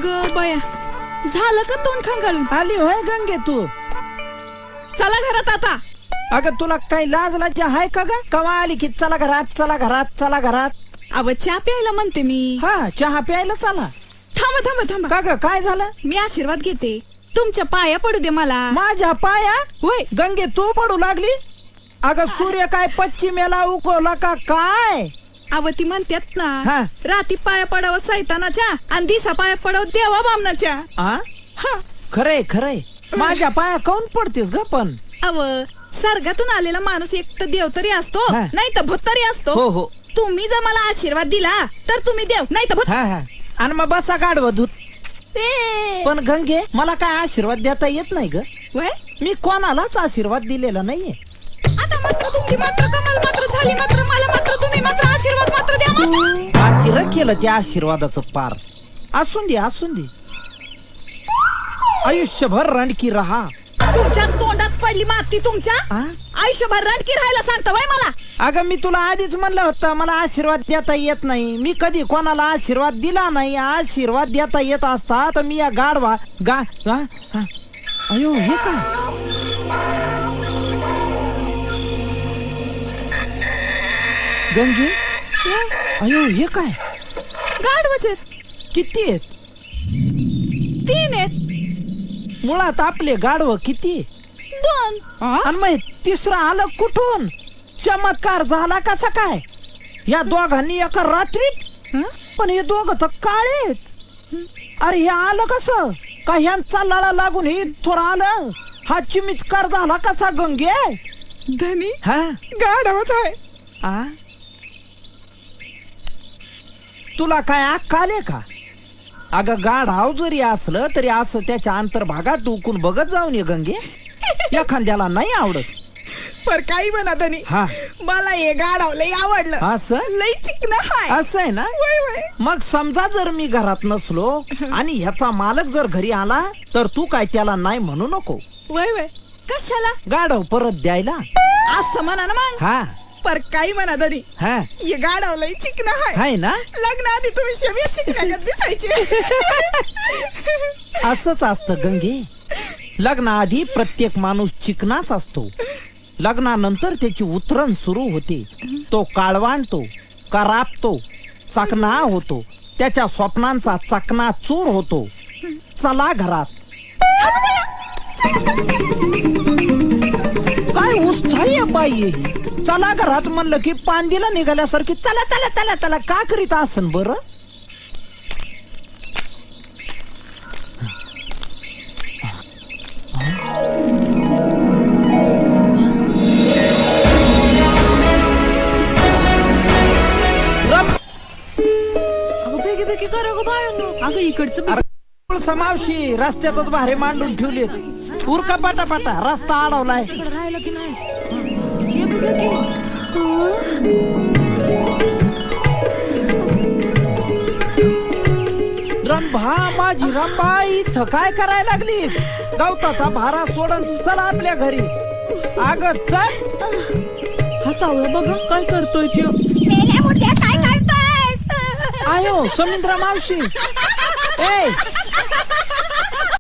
अग बया, झालं का तोंड खंगाळून? आली होय गंगे तू? चला घरात आता. अगं तुला काही लाज लाजा आहे का ग? कवा आली की चला घरात चला घरात चला घरात. अव चहा प्यायला म्हणते मी. हा चहा प्यायला चला. थांबा थांबा थांबा. का ग काय झालं? मी आशीर्वाद घेते, तुमच्या पाया पडू दे मला. माझ्या पाया? होय. गंगे तू पडू लागली? अगं सूर्य काय पश्चिमेला उगवला का काय? अव ती म्हणतात हा. ना, राती पाया पडावं सैतानाच्या आणि दिसा पाया पडावं देवा बामनाच्या. हा खरंय खरंय. माझ्या पाया काऊन पडतेस ग पण? अव सर्गातून आलेला माणूस एक तर देव तरी असतो, हा. नाही तर भूत तरी असतो. हो हो. तुम्ही जर मला आशीर्वाद दिला तर तुम्ही देव, नाही तर भूत. हा हा. आणि मग बसा गाढव धूत. पण गंगे मला काय आशीर्वाद देता येत नाही ग. व्हय? मी कोणालाच आशीर्वाद दिलेला नाहीये. आता मात्र तुमची मात्र कमाल मात्र झाली, मात्र मला मात्र तुम्ही मात्र आशीर्वाद मात्र द्या मात्र. पातीर केलं त्या आशीर्वादाचं पार. असून दे असून दे. आयुष्यभर रणकी रहा. तुमच्या तोंडात पडली माती तुमच्या. आ? आयुष्यभर रणकी राहायला सांगता वय मला. अगं मी तुला आधीच म्हणलं होतं मला आशीर्वाद देता येत नाही. मी कधी कोणाला आशीर्वाद दिला नाही. आशीर्वाद देता येत असता तर मी या गाढवा अयो हे काय? गंगे अयो हे काय? गाढवाचे किती आहेत? 3 आहेत. मुळात आपले गाढव किती? 2. आणि मग तिसरं आलं कुठून? चमत्कार झाला कसा काय? या दोघांनी एका रात्रीत? पण हे दोघ तर काळेत. अरे हे आलं कसं? का ह्यांचा लळा लागून हे थोडं आलं? हा चिमिचकार झाला कसा गंगे? धनी हा गाढवच आहे. आ? तुला काय अक्कल आले का? अगं गाढाव जरी असलं तरी असं त्याच्या अंतर्भागात डुकून बघत जाऊन ये गंगे. एखाद्याला नाही आवडत. पर काही म्हणा धनी, हा मला हे गाढव लय आवडलं. असं लय चिकना हाय. असं आहे ना? वय वय. मग समजा जर मी घरात नसलो आणि ह्याचा मालक जर घरी आला तर तू काय त्याला नाही म्हणू नको. वय वय. कशाला? गाढव परत द्यायला. असं म्हणा ना मग. हा पर काही म्हणा धनी, हा हे गाढव लय चिकना हाय. हाय ना? लग्नाआधी तुम्ही शेवया चिकनागत दिसायचे. असंच असतं गंगे. लग्नाआधी प्रत्येक माणूस चिकनाच असतो. लग्नानंतर त्याची उतरण सुरू होते. तो काळवाणतो, करापतो, चकना होतो. त्याच्या स्वप्नांचा चकना चूर होतो. चला घरात. काय उत्साही बाई. चला घरात म्हणलं की पांदीला निघाल्यासारखी चला चला चला चला का करीत असन बर? अगं इकडचं समावशी रस्त्यातच भारे मांडून ठेवलेत. उरका पाटापाटा रस्ता अडवलाय. राहिलं की नाही? रंभा माझी रंभा इथं काय करायला लागलीस? गवताचा भारा सोडून चला आपल्या घरी. अग चल. हा सावळा बघा काय करतोय त्यो. काय करतोय? आयो समुद्र मावशी. ए